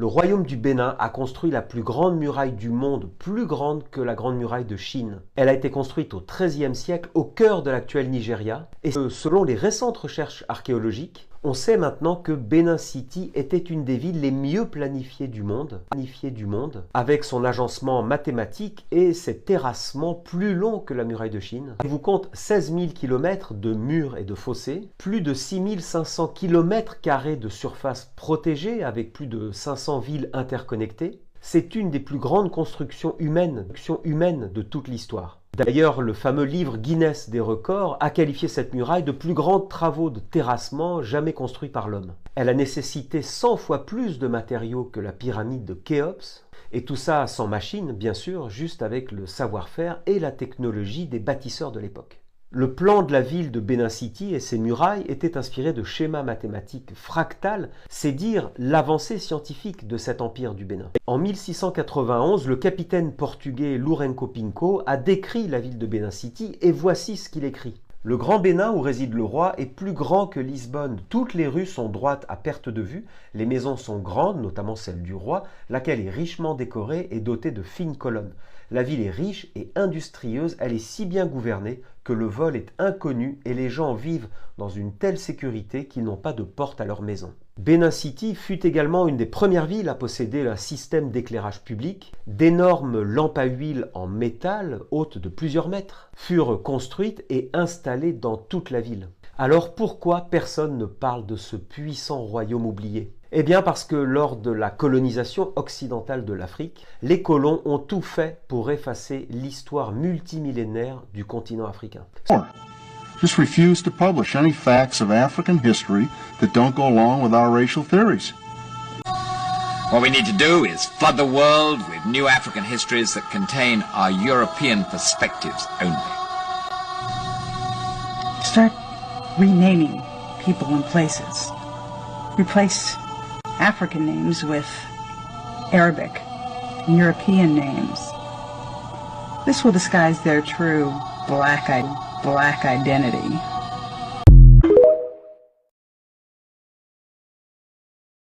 Le royaume du Bénin a construit la plus grande muraille du monde, plus grande que la grande muraille de Chine. Elle a été construite au XIIIe siècle, au cœur de l'actuel Nigeria. Et selon les récentes recherches archéologiques, on sait maintenant que Benin City était une des villes les mieux planifiées du monde, avec son agencement mathématique et ses terrassements plus longs que la muraille de Chine. Il vous compte 16 000 km de murs et de fossés, plus de 6 500 km² de surface protégée avec plus de 500 villes interconnectées. C'est une des plus grandes constructions humaines de toute l'histoire. D'ailleurs, le fameux livre Guinness des records a qualifié cette muraille de plus grands travaux de terrassement jamais construits par l'homme. Elle a nécessité 100 fois plus de matériaux que la pyramide de Khéops, et tout ça sans machine, bien sûr, juste avec le savoir-faire et la technologie des bâtisseurs de l'époque. Le plan de la ville de Benin City et ses murailles étaient inspirés de schémas mathématiques fractales, c'est dire l'avancée scientifique de cet empire du Bénin. En 1691, le capitaine portugais Lourenço Pinco a décrit la ville de Benin City et voici ce qu'il écrit. Le Grand Bénin où réside le roi est plus grand que Lisbonne. Toutes les rues sont droites à perte de vue, les maisons sont grandes, notamment celle du roi, laquelle est richement décorée et dotée de fines colonnes. La ville est riche et industrieuse, elle est si bien gouvernée que le vol est inconnu et les gens vivent dans une telle sécurité qu'ils n'ont pas de porte à leur maison. Benin City fut également une des premières villes à posséder un système d'éclairage public. D'énormes lampes à huile en métal, hautes de plusieurs mètres, furent construites et installées dans toute la ville. Alors pourquoi personne ne parle de ce puissant royaume oublié ? Eh bien parce que lors de la colonisation occidentale de l'Afrique, les colons ont tout fait pour effacer l'histoire multimillénaire du continent africain. Just refuse to publish any facts of African history that don't go along with our racial theories. What we need to do is flood the world with new African histories that contain our European perspectives only. Start renaming people and places. Replace African names with Arabic and European names. This will disguise their true black identity.